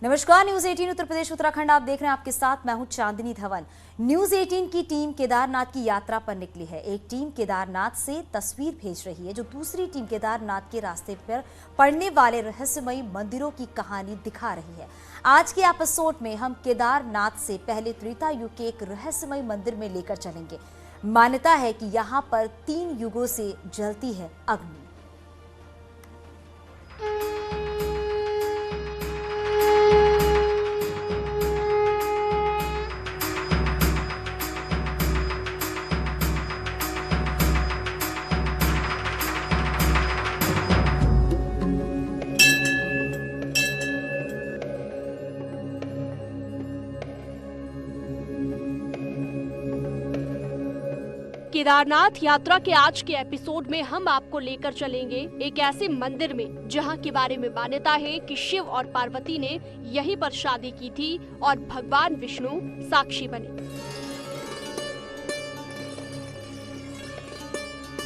नमस्कार, न्यूज 18 उत्तर प्रदेश उत्तराखंड आप देख रहे हैं। आपके साथ मैं हूं चांदनी धवन। न्यूज 18 की टीम केदारनाथ की यात्रा पर निकली है। एक टीम केदारनाथ से तस्वीर भेज रही है जो दूसरी टीम केदारनाथ के रास्ते पर पड़ने वाले रहस्यमयी मंदिरों की कहानी दिखा रही है। आज के एपिसोड में हम केदारनाथ से पहले त्रेता युग के एक रहस्यमयी मंदिर में लेकर चलेंगे। मान्यता है कि यहाँ पर 3 युगों से जलती है अग्नि। केदारनाथ यात्रा के आज के एपिसोड में हम आपको लेकर चलेंगे एक ऐसे मंदिर में जहां के बारे में मान्यता है कि शिव और पार्वती ने यहीं पर शादी की थी और भगवान विष्णु साक्षी बने।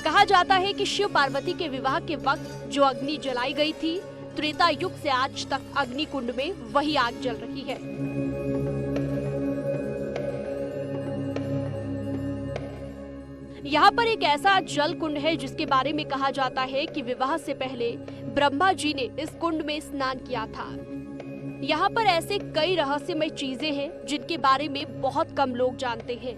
कहा जाता है कि शिव पार्वती के विवाह के वक्त जो अग्नि जलाई गई थी, त्रेता युग से आज तक अग्नि कुंड में वही आग जल रही है। यहाँ पर एक ऐसा जल कुंड है जिसके बारे में कहा जाता है कि विवाह से पहले ब्रह्मा जी ने इस कुंड में स्नान किया था। यहाँ पर ऐसे कई रहस्यमय चीजें हैं जिनके बारे में बहुत कम लोग जानते हैं।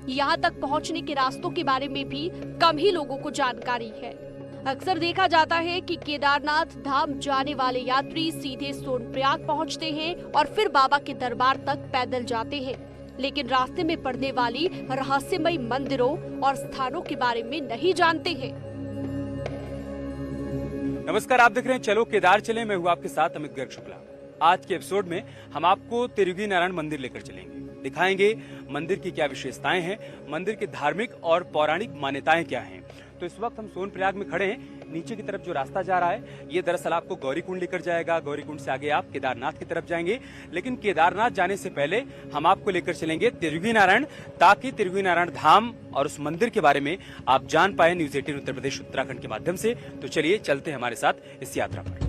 यहाँ तक पहुँचने के रास्तों के बारे में भी कम ही लोगों को जानकारी है। अक्सर देखा जाता है कि केदारनाथ धाम जाने वाले यात्री सीधे सोनप्रयाग पहुंचते हैं और फिर बाबा के दरबार तक पैदल जाते हैं, लेकिन रास्ते में पड़ने वाली रहस्यमयी मंदिरों और स्थानों के बारे में नहीं जानते हैं। नमस्कार, आप देख रहे हैं चलो केदार चले। मैं हूँ आपके साथ अमित गर्ग शुक्ला। आज के एपिसोड में हम आपको त्रियुगी नारायण मंदिर लेकर चलेंगे, दिखाएंगे मंदिर की क्या विशेषताएं हैं, मंदिर की धार्मिक और पौराणिक मान्यताएं क्या हैं। तो इस वक्त हम सोनप्रयाग में खड़े हैं। नीचे की तरफ जो रास्ता जा रहा है ये दरअसल आपको गौरीकुंड लेकर जाएगा। गौरीकुंड से आगे आप केदारनाथ की तरफ जाएंगे, लेकिन केदारनाथ जाने से पहले हम आपको लेकर चलेंगे त्रियुगी नारायण, ताकि त्रियुगी नारायण धाम और उस मंदिर के बारे में आप जान पाए न्यूज 18 उत्तर प्रदेश उत्तराखंड के माध्यम से। तो चलिए चलते हैं हमारे साथ इस यात्रा पर।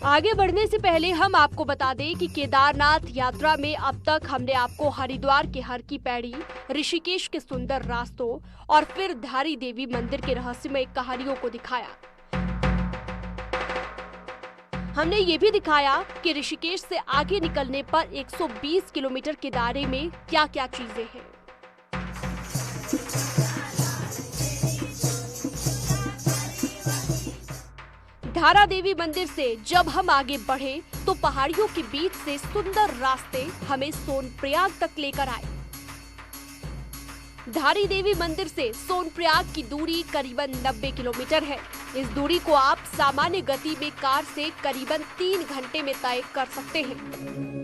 आगे बढ़ने से पहले हम आपको बता दें कि केदारनाथ यात्रा में अब तक हमने आपको हरिद्वार के हर की पैड़ी, ऋषिकेश के सुंदर रास्तों और फिर धारी देवी मंदिर के रहस्यमय कहानियों को दिखाया। हमने ये भी दिखाया कि ऋषिकेश से आगे निकलने पर 120 किलोमीटर के दायरे में क्या क्या चीजें हैं। धारा देवी मंदिर से जब हम आगे बढ़े तो पहाड़ियों के बीच से सुंदर रास्ते हमें सोनप्रयाग तक लेकर आए। धारी देवी मंदिर से सोनप्रयाग की दूरी करीबन 90 किलोमीटर है। इस दूरी को आप सामान्य गति में कार से करीबन 3 घंटे में तय कर सकते हैं।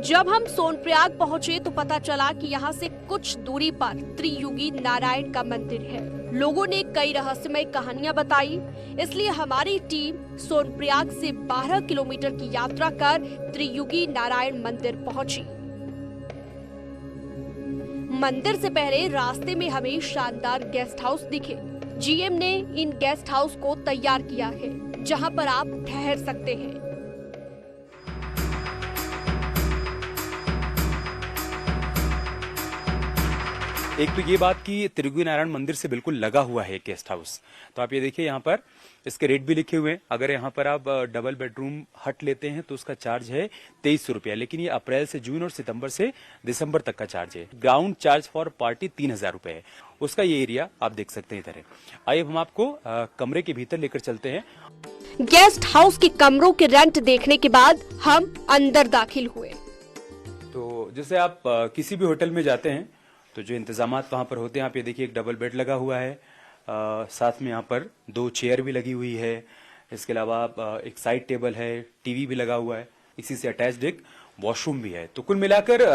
जब हम सोनप्रयाग पहुंचे तो पता चला कि यहाँ से कुछ दूरी पर त्रियुगी नारायण का मंदिर है। लोगों ने कई रहस्यमय कहानियां बताई, इसलिए हमारी टीम सोनप्रयाग से 12 किलोमीटर की यात्रा कर त्रियुगी नारायण मंदिर पहुंची। मंदिर से पहले रास्ते में हमें शानदार गेस्ट हाउस दिखे। जीएम ने इन गेस्ट हाउस को तैयार किया है जहां पर आप ठहर सकते हैं। एक तो ये बात कि त्रियुगी नारायण मंदिर से बिल्कुल लगा हुआ है गेस्ट हाउस। तो आप ये देखिए, यहाँ पर इसके रेट भी लिखे हुए हैं। अगर यहाँ पर आप डबल बेडरूम हट लेते हैं तो उसका चार्ज है 2300 रुपया, लेकिन ये अप्रैल से जून और सितंबर से दिसंबर तक का चार्ज है। ग्राउंड चार्ज फॉर पार्टी 3000 रुपए है। उसका ये एरिया आप देख सकते हैं इधर है। आइए हम आपको कमरे के भीतर लेकर चलते हैं। गेस्ट हाउस के कमरों के रेंट देखने के बाद हम अंदर दाखिल हुए। तो जैसे आप किसी भी होटल में जाते हैं तो जो इंतजामात वहाँ पर होते हैं, आप ये देखिए एक डबल बेड लगा हुआ है, साथ में यहाँ पर 2 चेयर भी लगी हुई है। इसके अलावा एक साइड टेबल है, टीवी भी लगा हुआ है, इसी से अटैच्ड एक वॉशरूम भी है। तो कुल मिलाकर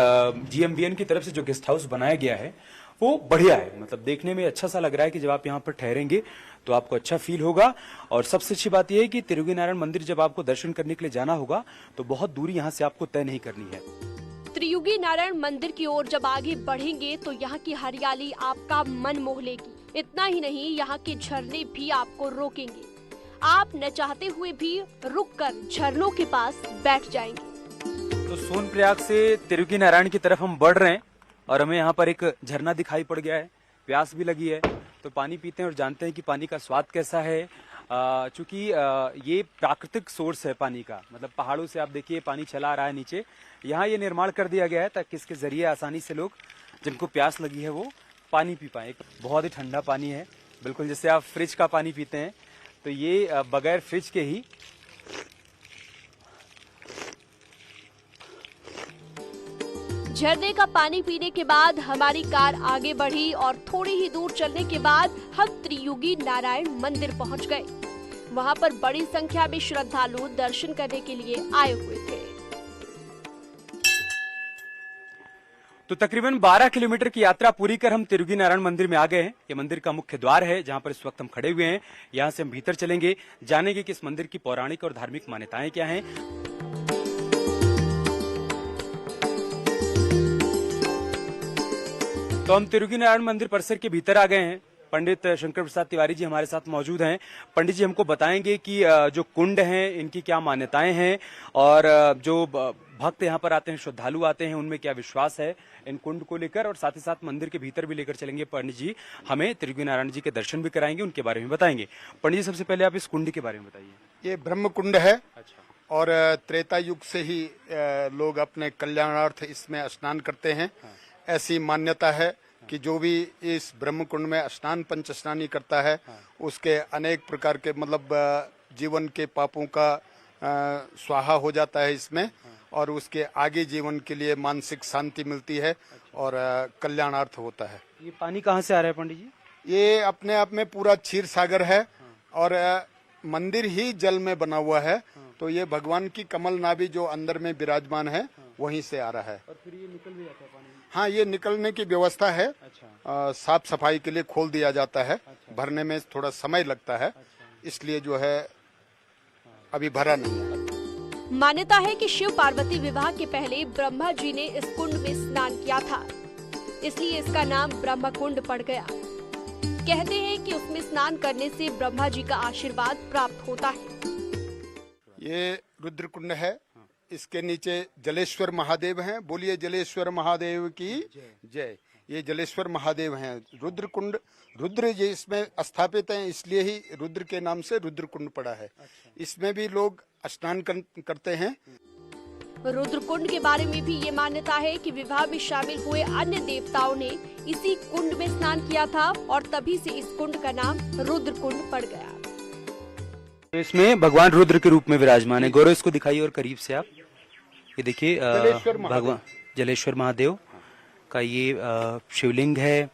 जीएमबीएन की तरफ से जो गेस्ट हाउस बनाया गया है वो बढ़िया है। मतलब देखने में अच्छा सा लग रहा है कि जब आप यहाँ पर ठहरेंगे तो आपको अच्छा फील होगा। और सबसे अच्छी बात यह है कि तिरुगी नारायण मंदिर जब आपको दर्शन करने के लिए जाना होगा तो बहुत दूरी यहाँ से आपको तय नहीं करनी है। त्रियुगी नारायण मंदिर की ओर जब आगे बढ़ेंगे तो यहाँ की हरियाली आपका मन मोह लेगी। इतना ही नहीं, यहाँ के झरने भी आपको रोकेंगे। आप न चाहते हुए भी रुककर झरनों के पास बैठ जाएंगे। तो सोनप्रयाग से तिरुगी नारायण की तरफ हम बढ़ रहे हैं और हमें यहाँ पर एक झरना दिखाई पड़ गया है। प्यास भी लगी है तो पानी पीते हैं और जानते हैं कि पानी का स्वाद कैसा है। चूंकि ये प्राकृतिक सोर्स है पानी का, मतलब पहाड़ों से आप देखिए पानी चला आ रहा है नीचे। यहाँ ये निर्माण कर दिया गया है ताकि इसके जरिए आसानी से लोग जिनको प्यास लगी है वो पानी पी पाए। बहुत ही ठंडा पानी है, बिल्कुल जैसे आप फ्रिज का पानी पीते हैं, तो ये बगैर फ्रिज के ही। झरने का पानी पीने के बाद हमारी कार आगे बढ़ी और थोड़ी ही दूर चलने के बाद हम त्रियुगी नारायण मंदिर पहुंच गए। वहां पर बड़ी संख्या में श्रद्धालु दर्शन करने के लिए आए हुए थे। तो तकरीबन 12 किलोमीटर की यात्रा पूरी कर हम तिरुगी नारायण मंदिर में आ गए हैं। ये मंदिर का मुख्य द्वार है जहां पर इस वक्त हम खड़े हुए हैं। यहां से हम भीतर चलेंगे, जानेंगे कि इस मंदिर की पौराणिक और धार्मिक मान्यताएं क्या हैं। तो हम तिरुगी नारायण मंदिर परिसर के भीतर आ गए हैं। पंडित शंकर प्रसाद तिवारी जी हमारे साथ मौजूद हैं। पंडित जी हमको बताएंगे कि जो कुंड हैं इनकी क्या मान्यताएं हैं और जो भक्त यहाँ पर आते हैं, श्रद्धालु आते हैं, उनमें क्या विश्वास है इन कुंड को लेकर, और साथ ही साथ मंदिर के भीतर भी लेकर चलेंगे। पंडित जी हमें तिरुगी नारायण जी के दर्शन भी कराएंगे, उनके बारे में बताएंगे। पंडित जी सबसे पहले आप इस कुंड के बारे में बताइए। ये ब्रह्म कुंड है। अच्छा। और त्रेता युग से ही लोग अपने कल्याणार्थ इसमें स्नान करते हैं। ऐसी मान्यता है कि जो भी इस ब्रह्म कुंड में स्नान पंच स्नानी करता है उसके अनेक प्रकार के मतलब जीवन के पापों का स्वाहा हो जाता है इसमें, और उसके आगे जीवन के लिए मानसिक शांति मिलती है और कल्याणार्थ होता है। ये पानी कहाँ से आ रहा है पंडित जी? ये अपने आप में पूरा क्षीर सागर है और मंदिर ही जल में बना हुआ है। तो ये भगवान की कमल नाभि जो अंदर में विराजमान है वहीं से आ रहा है। और फिर ये निकल भी जाता है पानी? हाँ, ये निकलने की व्यवस्था है। अच्छा। साफ सफाई के लिए खोल दिया जाता है। अच्छा। भरने में थोड़ा समय लगता है। अच्छा। इसलिए जो है अभी भरा नहीं है। मान्यता है कि शिव पार्वती विवाह के पहले ब्रह्मा जी ने इस कुंड में स्नान किया था, इसलिए इसका नाम ब्रह्म कुंड पड़ गया। कहते हैं कि उसमें स्नान करने से ब्रह्मा जी का आशीर्वाद प्राप्त होता है। ये रुद्र कुंड है। इसके नीचे जलेश्वर महादेव हैं। बोलिए जलेश्वर महादेव की जय। ये जलेश्वर महादेव हैं। रुद्र कुंड, रुद्र ये इसमें स्थापित हैं, इसलिए ही रुद्र के नाम से रुद्र कुंड पड़ा है। इसमें भी लोग स्नान करते हैं। रुद्र कुंड के बारे में भी ये मान्यता है कि विवाह में शामिल हुए अन्य देवताओं ने इसी कुंड में स्नान किया था और तभी से इस कुंड का नाम रुद्र कुंड पड़ गया। तो इसमें भगवान रुद्र के रूप में विराजमान है। गौरव इसको दिखाइए और करीब से आप। ये देखिए भगवान जलेश्वर महादेव का ये शिवलिंग है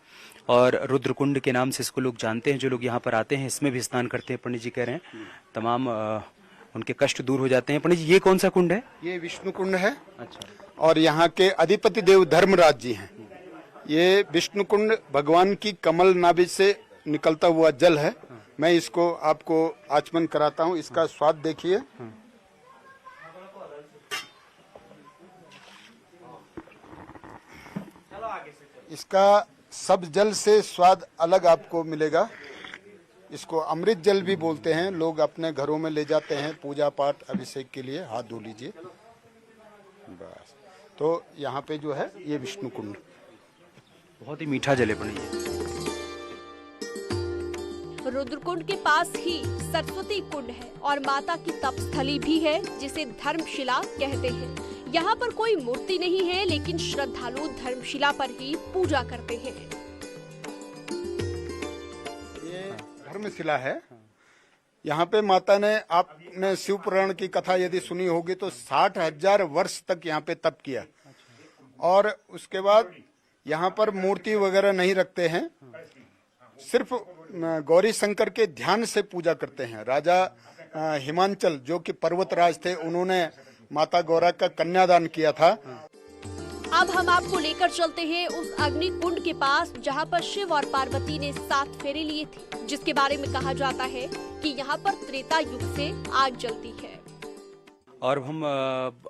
और रुद्र कुंड के नाम से इसको लोग जानते हैं। जो लोग यहाँ पर आते हैं इसमें भी स्नान करते हैं। पंडित जी कह रहे हैं तमाम उनके कष्ट दूर हो जाते हैं। पंडित जी ये कौन सा कुंड है? ये विष्णु कुंड है। अच्छा। और यहाँ के अधिपति देव धर्मराज जी हैं। ये विष्णु कुंड भगवान की कमल नाभि से निकलता हुआ जल है। मैं इसको आपको आचमन कराता हूँ। इसका स्वाद देखिए। इसका सब जल से स्वाद अलग आपको मिलेगा। इसको अमृत जल भी बोलते हैं। लोग अपने घरों में ले जाते हैं पूजा पाठ अभिषेक के लिए। हाथ धो लीजिए बस। तो यहाँ पे जो है ये विष्णु कुंड बहुत ही मीठा जल है पंडित जी। रुद्रकुंड के पास ही सरस्वती कुंड है और माता की तपस्थली भी है जिसे धर्मशिला कहते हैं। यहाँ पर कोई मूर्ति नहीं है, लेकिन श्रद्धालु धर्मशिला पर ही पूजा करते हैं। ये धर्मशिला है। यहाँ पे माता ने, आपने शिव पुराण की कथा यदि सुनी होगी तो 60,000 वर्ष तक यहाँ पे तप किया। और उसके बाद यहाँ पर मूर्ति वगैरह नहीं रखते हैं, सिर्फ गौरी शंकर के ध्यान से पूजा करते हैं। राजा हिमांचल जो कि पर्वतराज थे, उन्होंने माता गौरा का कन्यादान किया था। अब हम आपको लेकर चलते हैं उस अग्नि कुंड के पास जहां पर शिव और पार्वती ने 7 फेरे लिए थे, जिसके बारे में कहा जाता है कि यहाँ पर त्रेता युग से आग जलती है। और हम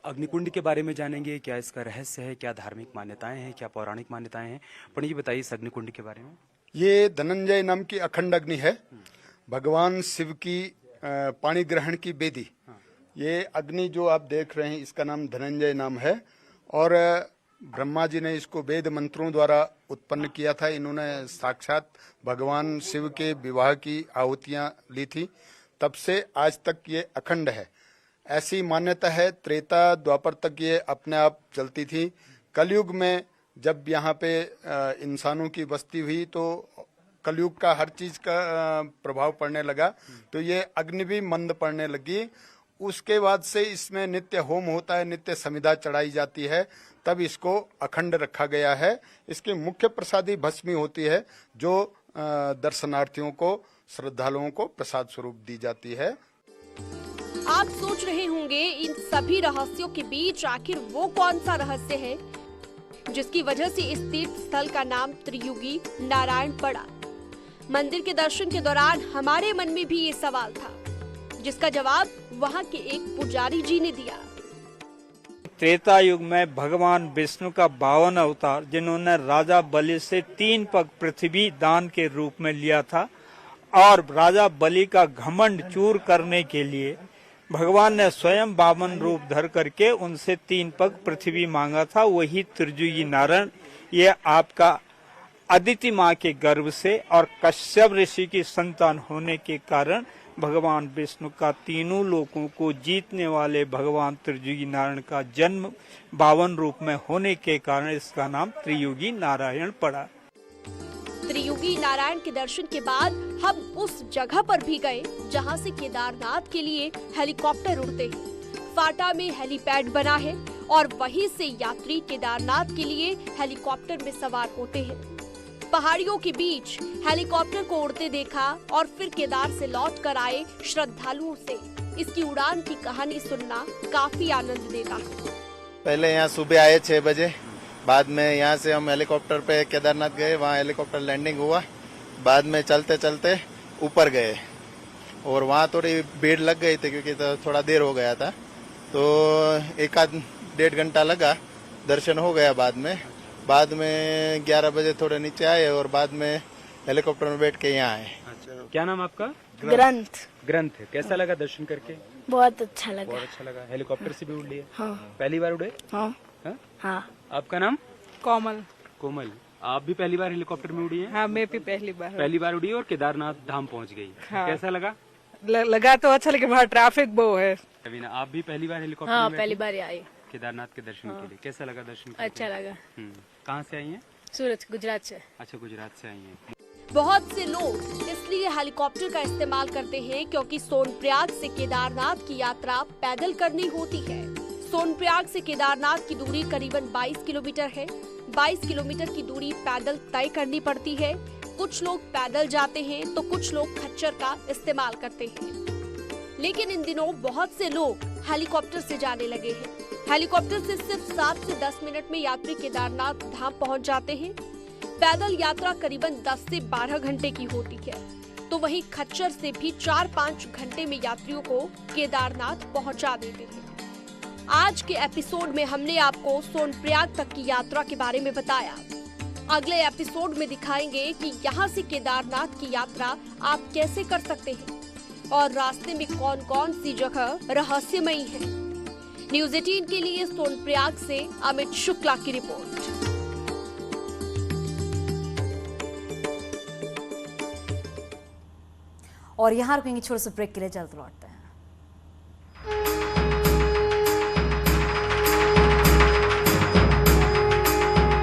अग्निकुंड के बारे में जानेंगे, क्या इसका रहस्य है, क्या धार्मिक मान्यताएं हैं, क्या पौराणिक मान्यताएं हैं। पंडित जी बताइए इस अग्निकुंड के बारे में। ये धनंजय नाम की अखंड अग्नि है, भगवान शिव की पाणी ग्रहण की बेदी। ये अग्नि जो आप देख रहे हैं इसका नाम धनंजय नाम है और ब्रह्मा जी ने इसको वेद मंत्रों द्वारा उत्पन्न किया था। इन्होंने साक्षात भगवान शिव के विवाह की आहुतियां ली थी, तब से आज तक ये अखंड है। ऐसी मान्यता है त्रेता द्वापर तक ये अपने आप चलती थी। कलयुग में जब यहाँ पे इंसानों की बस्ती हुई तो कलयुग का हर चीज का प्रभाव पड़ने लगा, तो ये अग्नि भी मंद पड़ने लगी। उसके बाद से इसमें नित्य होम होता है, नित्य समिधा चढ़ाई जाती है, तब इसको अखंड रखा गया है। इसकी मुख्य प्रसादी भस्मी होती है जो दर्शनार्थियों को, श्रद्धालुओं को प्रसाद स्वरूप दी जाती है। आप सोच रहे होंगे इन सभी रहस्यों के बीच आखिर वो कौन सा रहस्य है जिसकी वजह से इस तीर्थ स्थल का नाम त्रियुगी नारायण पड़ा। मंदिर के दर्शन के दौरान हमारे मन में भी ये सवाल था, जिसका जवाब वहाँ के एक पुजारी जी ने दिया। त्रेता युग में भगवान विष्णु का 52 अवतार, जिन्होंने राजा बलि से 3 पग पृथ्वी दान के रूप में लिया था और राजा बलि का घमंड चूर करने के लिए भगवान ने स्वयं 52 रूप धर करके उनसे 3 पग पृथ्वी मांगा था। वही त्रियुगी नारायण ये आपका अदिति माँ के गर्भ से और कश्यप ऋषि की संतान होने के कारण भगवान विष्णु का तीनों लोकों को जीतने वाले भगवान त्रियुगी नारायण का जन्म 52 रूप में होने के कारण इसका नाम त्रियुगी नारायण पड़ा। त्रियुगी नारायण के दर्शन के बाद हम उस जगह पर भी गए जहां से केदारनाथ के लिए हेलीकॉप्टर उड़ते हैं। फाटा में हेलीपैड बना है और वहीं से यात्री केदारनाथ के लिए हेलीकॉप्टर में सवार होते हैं। पहाड़ियों के बीच हेलीकॉप्टर को उड़ते देखा और फिर केदार से लौट कर आए श्रद्धालुओं से इसकी उड़ान की कहानी सुनना काफी आनंद देता है। पहले यहाँ सुबह आए 6 बजे, बाद में यहाँ से हम हेलीकॉप्टर पे केदारनाथ गए, वहाँ हेलीकॉप्टर लैंडिंग हुआ। बाद में चलते चलते ऊपर गए और वहाँ थोड़ी भीड़ लग गई थी क्योंकि तो थोड़ा देर हो गया था, तो 1-1.5 घंटा लगा, दर्शन हो गया। बाद में 11 बजे थोड़े नीचे आए और बाद में हेलीकॉप्टर में बैठ के यहाँ आए। अच्छा, क्या नाम आपका? ग्रंथ। कैसा लगा दर्शन करके? बहुत अच्छा लगा। बहुत अच्छा लगा। हेलीकॉप्टर से भी उड़ लिए? हाँ। पहली बार उड़े? हाँ। हाँ? हाँ। आपका नाम? कोमल। आप भी पहली बार हेलीकॉप्टर में उड़ी हैं? हाँ, मैं भी पहली बार उड़ी और केदारनाथ धाम पहुंच गई। हाँ। कैसा लगा? लगा तो अच्छा, लेकिन वहाँ ट्रैफिक बहुत है। रवीना, आप भी पहली बार हेलीकॉप्टर हाँ, में? पहली बार आई केदारनाथ के दर्शन के लिए कैसा लगा दर्शन? अच्छा लगा। कहाँ से आई हैं? सूरत, गुजरात से। अच्छा, गुजरात से आई हैं। बहुत से लोग इसलिए हेलीकॉप्टर का इस्तेमाल करते हैं क्योंकि सोनप्रयाग से केदारनाथ की यात्रा पैदल करनी होती है। सोनप्रयाग से केदारनाथ की दूरी करीबन 22 किलोमीटर है। 22 किलोमीटर की दूरी पैदल तय करनी पड़ती है। कुछ लोग पैदल जाते हैं तो कुछ लोग खच्चर का इस्तेमाल करते हैं, लेकिन इन दिनों बहुत से लोग हेलीकॉप्टर से जाने लगे हैं। हेलीकॉप्टर से सिर्फ 7 से 10 मिनट में यात्री केदारनाथ धाम पहुंच जाते हैं। पैदल यात्रा करीबन 10 से 12 घंटे की होती है, तो वहीं खच्चर से भी 4-5 घंटे में यात्रियों को केदारनाथ पहुंचा देते हैं। आज के एपिसोड में हमने आपको सोनप्रयाग तक की यात्रा के बारे में बताया। अगले एपिसोड में दिखाएंगे कि यहाँ से केदारनाथ की यात्रा आप कैसे कर सकते हैं और रास्ते में कौन कौन सी जगह रहस्यमयी है। न्यूज़ 18 के लिए सोनप्रयाग से अमित शुक्ला की रिपोर्ट। और यहाँ रुकेंगे छोटे से ब्रेक के लिए, जल्द लौटते हैं।